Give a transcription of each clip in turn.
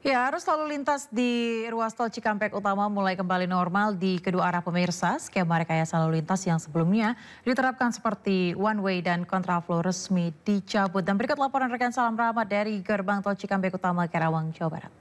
Ya, arus lalu lintas di ruas tol Cikampek Utama mulai kembali normal di kedua arah pemirsa. Skema rekayasa lalu lintas yang sebelumnya diterapkan seperti one way dan kontraflow resmi dicabut. Dan berikut laporan rekan Salam Rahmat dari gerbang tol Cikampek Utama, Karawang, Jawa Barat.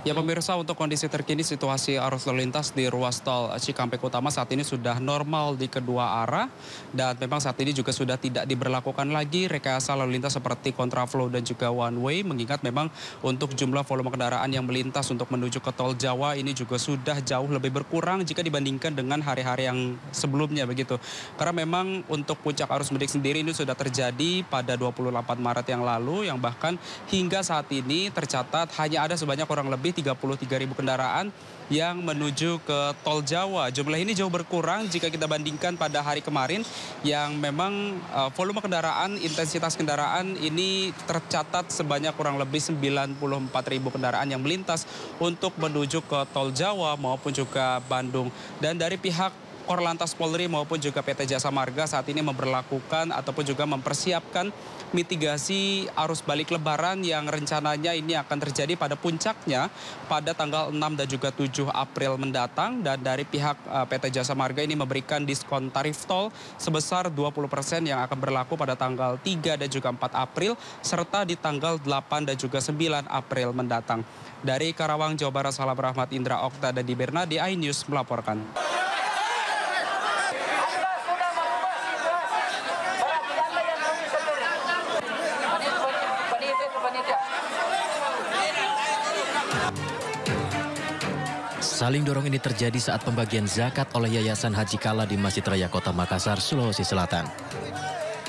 Ya pemirsa, untuk kondisi terkini situasi arus lalu lintas di ruas tol Cikampek Utama saat ini sudah normal di kedua arah. Dan memang saat ini juga sudah tidak diberlakukan lagi rekayasa lalu lintas seperti kontraflow dan juga one way. Mengingat memang untuk jumlah volume kendaraan yang melintas untuk menuju ke tol Jawa ini juga sudah jauh lebih berkurang jika dibandingkan dengan hari-hari yang sebelumnya begitu. Karena memang untuk puncak arus mudik sendiri ini sudah terjadi pada 28 Maret yang lalu, yang bahkan hingga saat ini tercatat hanya ada sebanyak kurang lebih 33.000 kendaraan yang menuju ke tol Jawa. Jumlah ini jauh berkurang jika kita bandingkan pada hari kemarin yang memang volume kendaraan, intensitas kendaraan ini tercatat sebanyak kurang lebih 94.000 kendaraan yang melintas untuk menuju ke tol Jawa maupun juga Bandung. Dan dari pihak Korlantas Polri maupun juga PT Jasa Marga saat ini memberlakukan ataupun juga mempersiapkan mitigasi arus balik Lebaran yang rencananya ini akan terjadi pada puncaknya pada tanggal 6 dan juga 7 April mendatang. Dan dari pihak PT Jasa Marga ini memberikan diskon tarif tol sebesar 20% yang akan berlaku pada tanggal 3 dan juga 4 April serta di tanggal 8 dan juga 9 April mendatang. Dari Karawang, Jawa Barat, Salam Rahmat, Indra Okta dan di Bernadi, iNews melaporkan. Saling dorong ini terjadi saat pembagian zakat oleh Yayasan Haji Kala di Masjid Raya Kota Makassar, Sulawesi Selatan.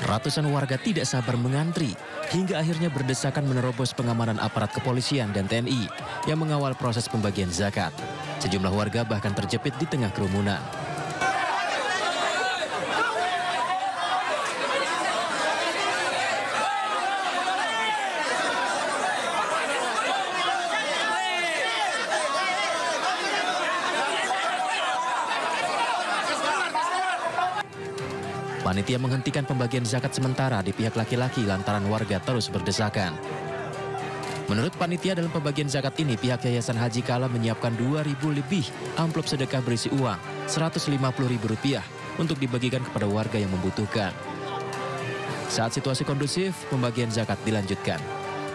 Ratusan warga tidak sabar mengantri hingga akhirnya berdesakan menerobos pengamanan aparat kepolisian dan TNI yang mengawal proses pembagian zakat. Sejumlah warga bahkan terjepit di tengah kerumunan. Panitia menghentikan pembagian zakat sementara di pihak laki-laki lantaran warga terus berdesakan. Menurut panitia, dalam pembagian zakat ini pihak Yayasan Haji Kala menyiapkan 2.000 lebih amplop sedekah berisi uang Rp150.000 untuk dibagikan kepada warga yang membutuhkan. Saat situasi kondusif, pembagian zakat dilanjutkan.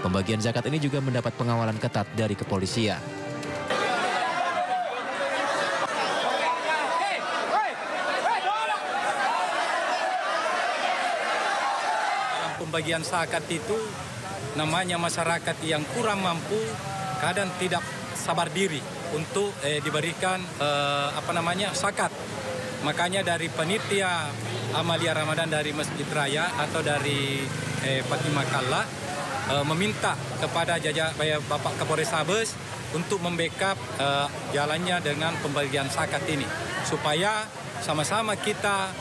Pembagian zakat ini juga mendapat pengawalan ketat dari kepolisian. Pembagian zakat itu namanya masyarakat yang kurang mampu, kadang tidak sabar diri untuk diberikan zakat. Makanya dari panitia Amalia Ramadan dari Masjid Raya atau dari Fatimah Kalla meminta kepada Bapak Kapolres Sabes untuk membackup jalannya dengan pembagian zakat ini supaya sama-sama kita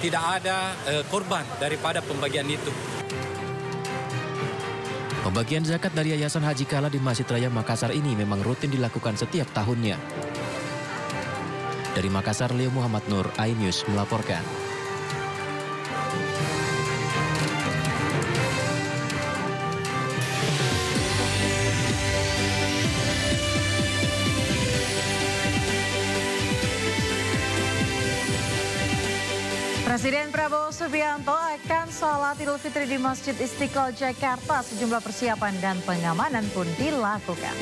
tidak ada korban daripada pembagian itu. Pembagian zakat dari Yayasan Haji Kala di Masjid Raya Makassar ini memang rutin dilakukan setiap tahunnya. Dari Makassar, Leo Muhammad Nur, iNews melaporkan. Presiden Prabowo Subianto akan sholat Idul Fitri di Masjid Istiqlal Jakarta. Sejumlah persiapan dan pengamanan pun dilakukan.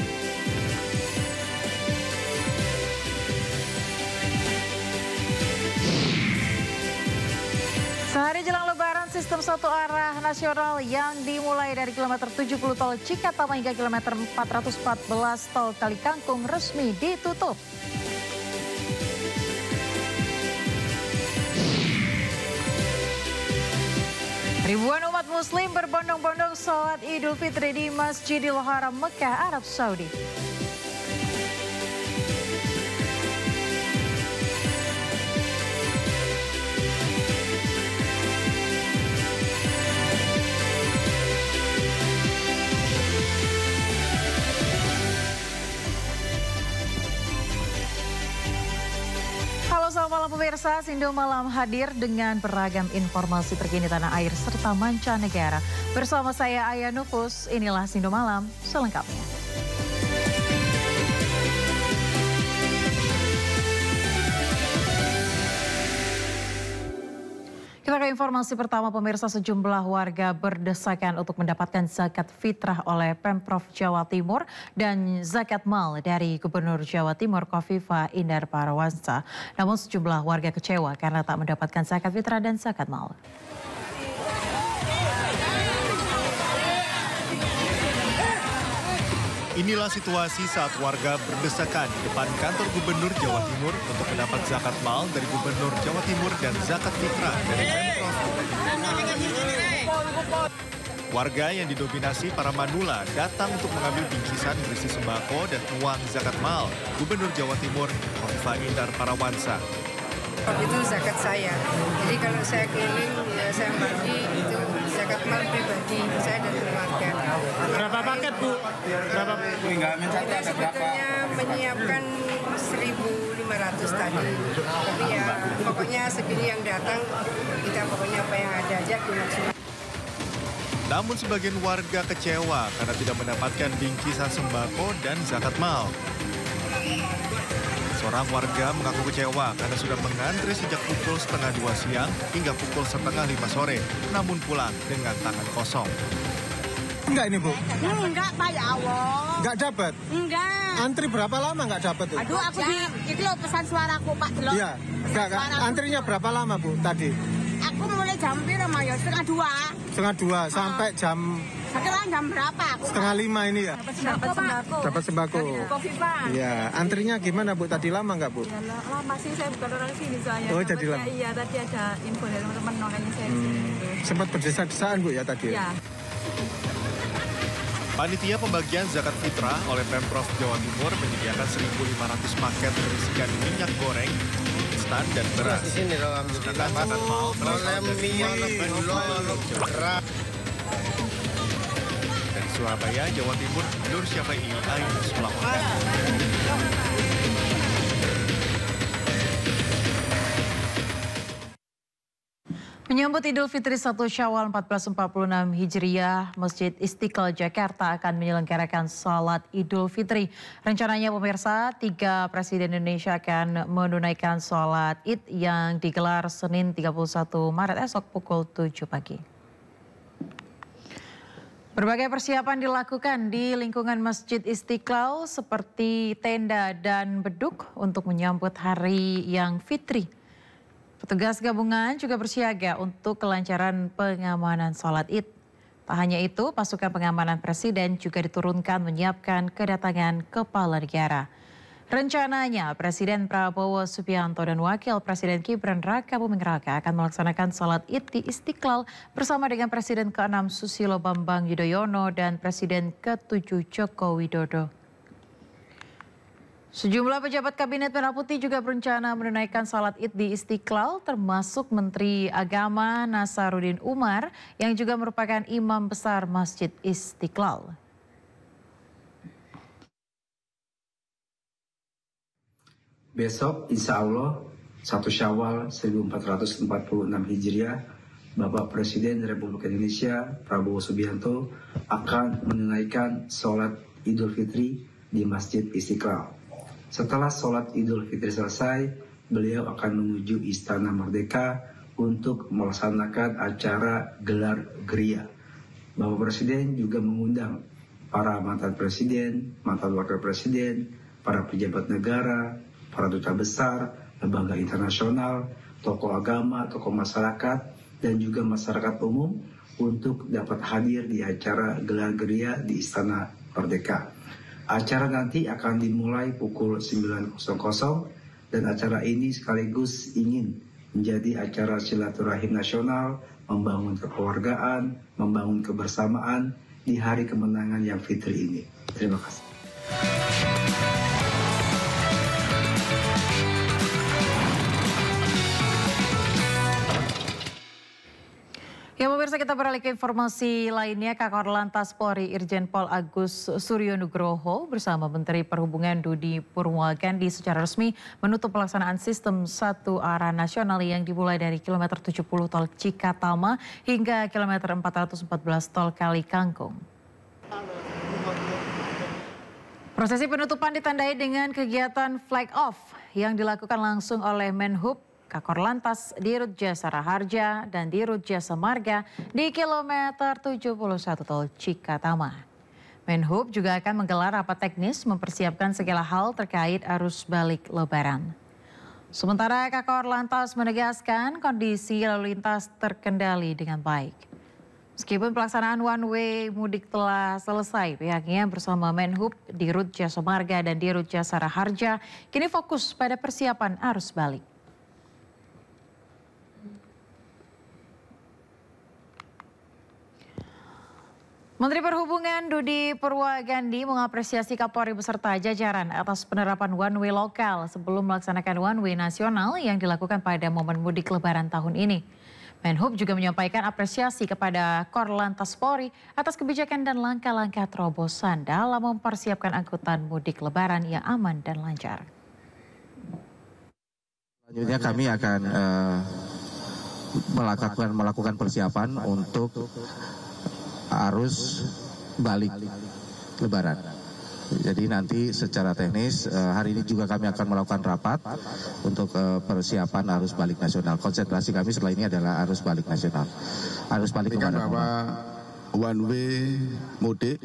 Sehari jelang Lebaran, sistem satu arah nasional yang dimulai dari kilometer 70 tol Cikatama hingga kilometer 414 tol Kalikangkung resmi ditutup. Ribuan umat muslim berbondong-bondong sholat Idul Fitri di Masjidil Haram Mekah, Arab Saudi. Halo, selamat malam pemirsa. Pemirsa, Sindo Malam hadir dengan beragam informasi terkini tanah air serta mancanegara. Bersama saya Aya Nufus, inilah Sindo Malam selengkapnya. Kita ke informasi pertama, pemirsa. Sejumlah warga berdesakan untuk mendapatkan zakat fitrah oleh Pemprov Jawa Timur dan zakat mal dari Gubernur Jawa Timur Khofifah Indar Parawansa. Namun sejumlah warga kecewa karena tak mendapatkan zakat fitrah dan zakat mal. Inilah situasi saat warga berdesakan di depan kantor Gubernur Jawa Timur untuk mendapat zakat mal dari Gubernur Jawa Timur dan zakat fitrah dari Pemprov. Warga yang didominasi para manula datang untuk mengambil bingkisan berisi sembako dan uang zakat mal Gubernur Jawa Timur Khofifah Indar Parawansa. Itu zakat saya. Jadi kalau saya keliling, ya saya bagi itu zakat mal pribadi saya dan keluarga. Berapa paket, Bu? Berapa? Kita sebetulnya menyiapkan 1.500 tadi. Tapi ya pokoknya segini yang datang, kita pokoknya apa yang ada aja dimaksudkan. Namun sebagian warga kecewa karena tidak mendapatkan bingkisan sembako dan zakat mal. Seorang warga mengaku kecewa karena sudah mengantri sejak pukul 1:30 siang hingga pukul 4:30 sore, namun pulang dengan tangan kosong. Enggak ini, Bu? Enggak, Pak, ya Allah. Enggak dapat? Enggak. Antri berapa lama enggak dapat tuh? Aduh, aku itu loh pesan suaraku, Pak. Delok. Iya. Enggak. Antrinya berapa lama, Bu, tadi? Aku mulai jam berapa ya? 1:30. 1:30 sampai jam... Sekarang jam berapa? 4:30 ini ya? Dapat sembako. Dapat sembako. Khofifah. Iya. Antrinya gimana, Bu? Tadi lama enggak, Bu? Ya, lama sih, saya bukan orang sini soalnya. Oh, jadi lama. Iya, tadi ada info dari teman-teman makanya saya di sini. Sempat berdesak-desakan, Bu, ya tadi? Iya. Panitia pembagian zakat fitrah oleh Pemprov Jawa Timur menyediakan 1.500 paket berisikan minyak goreng, instan dan beras. Sedangkan zakat mal berasal dari Surabaya, Jawa Timur, Nur Syafai Ainus melaporkan. Menyambut Idul Fitri 1 Syawal 1446 Hijriah, Masjid Istiqlal Jakarta akan menyelenggarakan salat Idul Fitri. Rencananya pemirsa, 3 Presiden Indonesia akan menunaikan salat Id yang digelar Senin 31 Maret esok pukul 7 pagi. Berbagai persiapan dilakukan di lingkungan Masjid Istiqlal seperti tenda dan beduk untuk menyambut hari yang fitri. Petugas gabungan juga bersiaga untuk kelancaran pengamanan sholat Id. Tak hanya itu, pasukan pengamanan Presiden juga diturunkan menyiapkan kedatangan kepala negara. Rencananya Presiden Prabowo Subianto dan Wakil Presiden Gibran Rakabuming Raka akan melaksanakan sholat Id di Istiqlal bersama dengan Presiden ke-6 Susilo Bambang Yudhoyono dan Presiden ke-7 Joko Widodo. Sejumlah pejabat Kabinet Merah Putih juga berencana menunaikan salat Id di Istiqlal, termasuk Menteri Agama Nasaruddin Umar yang juga merupakan imam besar Masjid Istiqlal. Besok insya Allah 1 Syawal 1446 Hijriah, Bapak Presiden Republik Indonesia Prabowo Subianto akan menunaikan sholat Idul Fitri di Masjid Istiqlal. Setelah sholat Idul Fitri selesai, beliau akan menuju Istana Merdeka untuk melaksanakan acara gelar geria. Bapak Presiden juga mengundang para mantan presiden, mantan wakil presiden, para pejabat negara, para duta besar, lembaga internasional, tokoh agama, tokoh masyarakat, dan juga masyarakat umum untuk dapat hadir di acara gelar geria di Istana Merdeka. Acara nanti akan dimulai pukul 9.00 dan acara ini sekaligus ingin menjadi acara silaturahim nasional, membangun kekeluargaan, membangun kebersamaan di hari kemenangan yang fitri ini. Terima kasih. Ya pemirsa, kita beralih ke informasi lainnya. Kakor Lantas Polri Irjen Pol Agus Suryonugroho bersama Menteri Perhubungan Dudi Purwagandi secara resmi menutup pelaksanaan sistem satu arah nasional yang dimulai dari kilometer 70 tol Cikatama hingga kilometer 414 tol Kali Kangkung. Prosesi penutupan ditandai dengan kegiatan flag off yang dilakukan langsung oleh Menhub, Kakor Lantas, Dirut Jasa Raharja, dan Dirut Jasa Marga di kilometer 71 tol Cikatama. Menhub juga akan menggelar rapat teknis mempersiapkan segala hal terkait arus balik Lebaran. Sementara Kakor Lantas menegaskan kondisi lalu lintas terkendali dengan baik. Meskipun pelaksanaan one way mudik telah selesai, pihaknya bersama Menhub, Dirut Jasa Marga, dan Dirut Jasa Raharja kini fokus pada persiapan arus balik. Menteri Perhubungan Dudi Purwagandi mengapresiasi Kapolri beserta jajaran atas penerapan one way lokal sebelum melaksanakan one way nasional yang dilakukan pada momen mudik Lebaran tahun ini. Menhub juga menyampaikan apresiasi kepada Korlantas Polri atas kebijakan dan langkah-langkah terobosan dalam mempersiapkan angkutan mudik Lebaran yang aman dan lancar. Selanjutnya kami akan melakukan persiapan untuk arus balik Lebaran. Jadi nanti secara teknis hari ini juga kami akan melakukan rapat untuk persiapan arus balik nasional. Konsentrasi kami setelah ini adalah arus balik nasional. Arus balik Lebaran. Bahwa one way mudik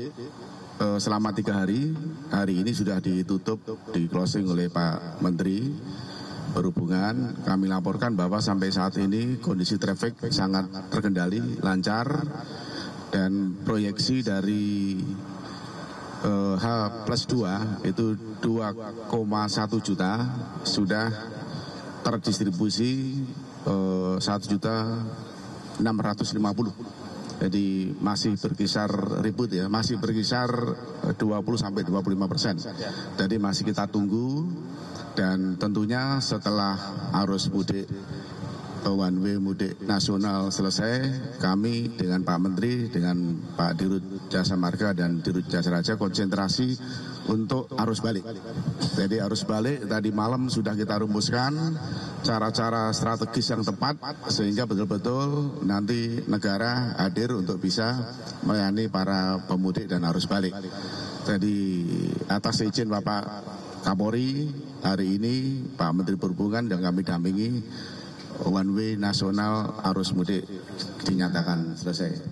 selama 3 hari, hari ini sudah ditutup, di closing oleh Pak Menteri Perhubungan. Kami laporkan bahwa sampai saat ini kondisi traffic sangat terkendali, lancar. Dan proyeksi dari H+2 itu 2,1 juta sudah terdistribusi 1.650. Jadi masih berkisar ribut ya, masih berkisar 20-25%. Jadi masih kita tunggu dan tentunya setelah arus mudik one way mudik nasional selesai, kami dengan Pak Menteri, dengan Pak Dirut Jasa Marga dan Dirut Jasa Raja konsentrasi untuk arus balik. Jadi arus balik tadi malam sudah kita rumuskan cara-cara strategis yang tepat sehingga betul-betul nanti negara hadir untuk bisa melayani para pemudik dan arus balik. Jadi atas izin Bapak Kapolri, hari ini Pak Menteri Perhubungan dan kami dampingi one way nasional arus mudik dinyatakan selesai.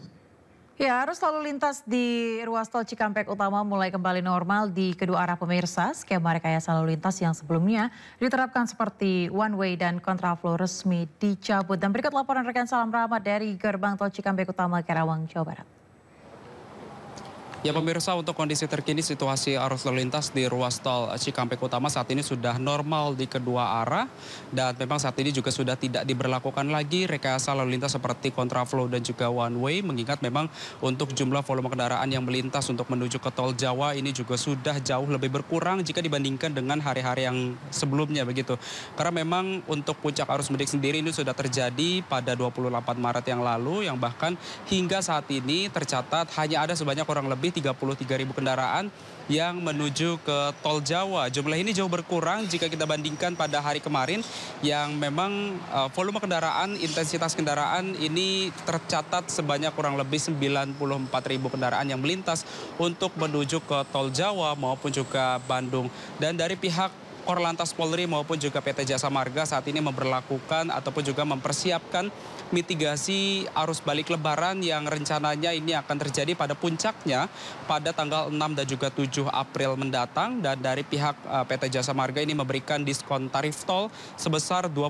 Ya, arus lalu lintas di ruas tol Cikampek Utama mulai kembali normal di kedua arah pemirsa. Skema rekayasa lalu lintas yang sebelumnya diterapkan seperti one way dan kontraflow resmi dicabut. Dan berikut laporan rekan Salam Rahmat dari gerbang tol Cikampek Utama, Karawang, Jawa Barat. Ya pemirsa, untuk kondisi terkini situasi arus lalu lintas di ruas tol Cikampek Utama saat ini sudah normal di kedua arah. Dan memang saat ini juga sudah tidak diberlakukan lagi rekayasa lalu lintas seperti kontraflow dan juga one way. Mengingat memang untuk jumlah volume kendaraan yang melintas untuk menuju ke tol Jawa ini juga sudah jauh lebih berkurang jika dibandingkan dengan hari-hari yang sebelumnya begitu. Karena memang untuk puncak arus mudik sendiri ini sudah terjadi pada 28 Maret yang lalu, yang bahkan hingga saat ini tercatat hanya ada sebanyak kurang lebih 33.000 kendaraan yang menuju ke tol Jawa. Jumlah ini jauh berkurang jika kita bandingkan pada hari kemarin yang memang volume kendaraan, intensitas kendaraan ini tercatat sebanyak kurang lebih 94.000 kendaraan yang melintas untuk menuju ke tol Jawa maupun juga Bandung. Dan dari pihak Korlantas Polri maupun juga PT Jasa Marga saat ini memberlakukan ataupun juga mempersiapkan mitigasi arus balik Lebaran yang rencananya ini akan terjadi pada puncaknya pada tanggal 6 dan juga 7 April mendatang. Dan dari pihak PT Jasa Marga ini memberikan diskon tarif tol sebesar 20%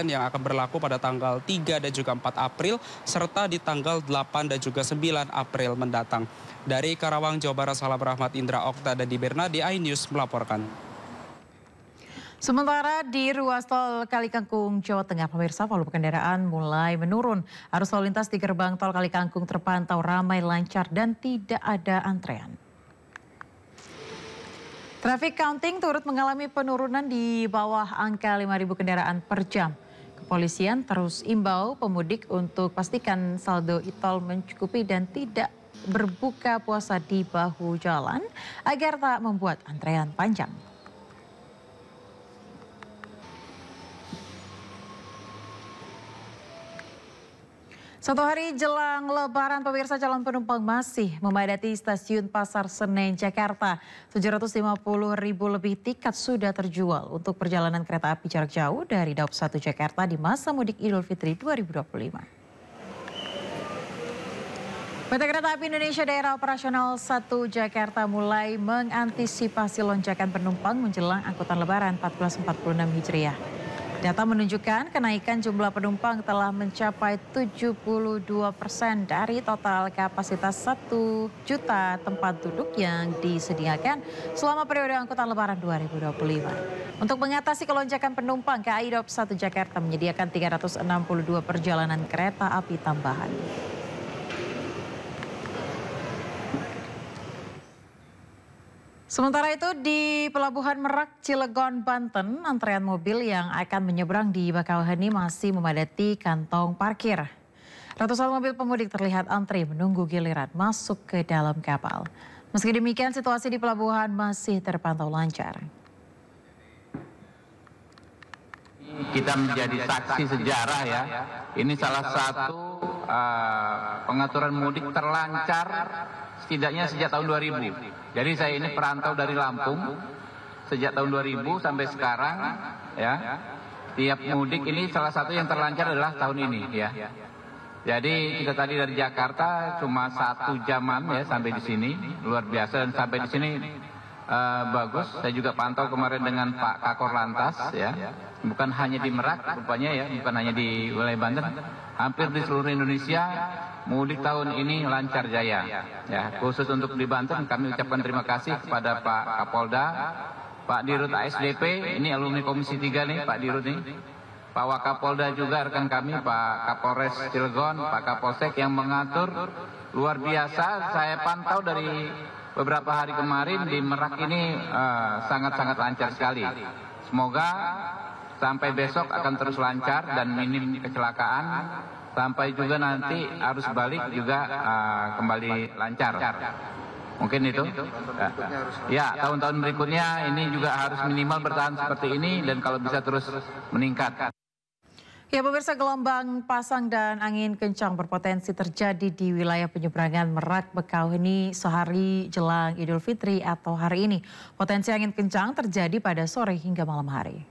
yang akan berlaku pada tanggal 3 dan juga 4 April serta di tanggal 8 dan juga 9 April mendatang. Dari Karawang, Jawa Barat, Salam Rahmat, Indra Okta dan di Bernadi, iNews melaporkan. Sementara di ruas tol Kali Kangkung, Jawa Tengah, pemirsa, volume kendaraan mulai menurun. Arus lalu lintas di gerbang tol Kali Kangkung terpantau ramai, lancar, dan tidak ada antrean. Traffic counting turut mengalami penurunan di bawah angka 5.000 kendaraan per jam. Kepolisian terus imbau pemudik untuk pastikan saldo e-tol mencukupi dan tidak berbuka puasa di bahu jalan agar tak membuat antrean panjang. Satu hari jelang Lebaran, pemirsa, calon penumpang masih memadati stasiun Pasar Senen, Jakarta. 750.000 lebih tiket sudah terjual untuk perjalanan kereta api jarak jauh dari Daup 1 Jakarta di masa mudik Idul Fitri 2025. PT Kereta Api Indonesia Daerah Operasional 1 Jakarta mulai mengantisipasi lonjakan penumpang menjelang angkutan Lebaran 1446 Hijriah. Data menunjukkan kenaikan jumlah penumpang telah mencapai 72% dari total kapasitas 1 juta tempat duduk yang disediakan selama periode angkutan Lebaran 2025. Untuk mengatasi kelonjakan penumpang, KAI Daup 1 Jakarta menyediakan 362 perjalanan kereta api tambahan. Sementara itu di Pelabuhan Merak, Cilegon, Banten, antrean mobil yang akan menyeberang di Bakauheni masih memadati kantong parkir. Ratusan mobil pemudik terlihat antri menunggu giliran masuk ke dalam kapal. Meski demikian, situasi di pelabuhan masih terpantau lancar. Kita menjadi saksi sejarah ya. Ini salah satu pengaturan mudik terlancar setidaknya sejak tahun 2000. Jadi saya ini perantau dari Lampung sejak tahun 2000 sampai sekarang ya. Tiap mudik ini salah satu yang terlancar adalah tahun ini ya. Jadi kita tadi dari Jakarta cuma 1 jaman ya sampai di sini, luar biasa, dan sampai di sini bagus. Saya juga pantau kemarin dengan Pak Kakor Lantas ya. Bukan hanya di Merak rupanya ya, bukan hanya di wilayah Banten, hampir di seluruh Indonesia mudik tahun ini lancar jaya. Ya, khusus untuk di Banten kami ucapkan terima kasih kepada Pak Kapolda, Pak Dirut ASDP, ini alumni Komisi 3 nih Pak Dirut nih. Pak Wakapolda juga rekan kami, Pak Kapolres Cilegon, Pak Kapolsek yang mengatur luar biasa. Saya pantau dari beberapa hari kemarin di Merak ini sangat-sangat lancar sekali. Semoga sampai besok akan terus lancar dan minim kecelakaan. Sampai juga nanti arus balik juga kembali lancar. Mungkin itu. Ya, tahun-tahun berikutnya ini juga harus minimal bertahan seperti ini dan kalau bisa terus meningkat. Ya pemirsa, gelombang pasang dan angin kencang berpotensi terjadi di wilayah penyeberangan Merak Bakauheni sehari jelang Idul Fitri atau hari ini. Potensi angin kencang terjadi pada sore hingga malam hari.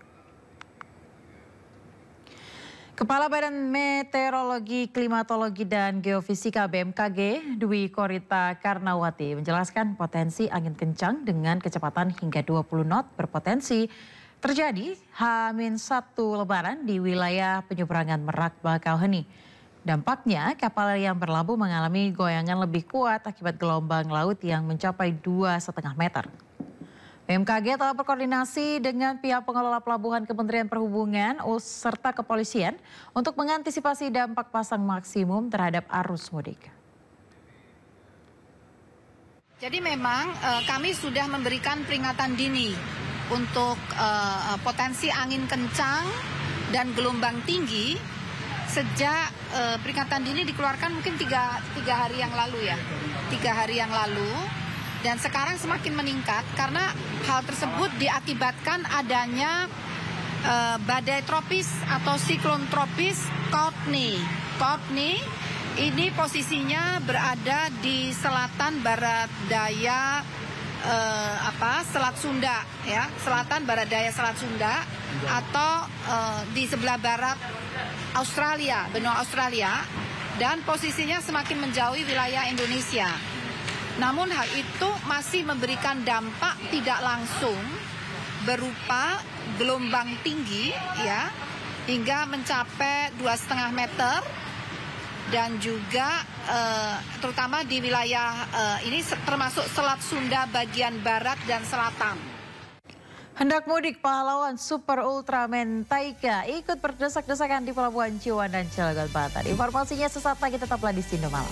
Kepala Badan Meteorologi, Klimatologi, dan Geofisika BMKG, Dwi Korita Karnawati, menjelaskan potensi angin kencang dengan kecepatan hingga 20 knot berpotensi terjadi H-1 Lebaran di wilayah penyeberangan Merak Bakauheni. Dampaknya kapal yang berlabuh mengalami goyangan lebih kuat akibat gelombang laut yang mencapai 2,5 meter. BMKG telah berkoordinasi dengan pihak pengelola pelabuhan Kementerian Perhubungan serta kepolisian untuk mengantisipasi dampak pasang maksimum terhadap arus mudik. Jadi memang kami sudah memberikan peringatan dini untuk potensi angin kencang dan gelombang tinggi sejak peringatan dini dikeluarkan mungkin tiga hari yang lalu ya. 3 hari yang lalu. Dan sekarang semakin meningkat karena hal tersebut diakibatkan adanya badai tropis atau siklon tropis Courtney. Courtney ini posisinya berada di selatan barat daya Selat Sunda ya, selatan barat daya Selat Sunda atau di sebelah barat Australia, benua Australia, dan posisinya semakin menjauhi wilayah Indonesia. Namun hal itu masih memberikan dampak tidak langsung berupa gelombang tinggi ya hingga mencapai 2,5 meter dan juga terutama di wilayah ini termasuk Selat Sunda bagian barat dan selatan. Hendak mudik, pahlawan Super Ultraman Taika ikut berdesak-desakan di Pelabuhan Ciwan dan Cilegon, Banten. Informasinya sesaat lagi, tetaplah di Sindo Malam.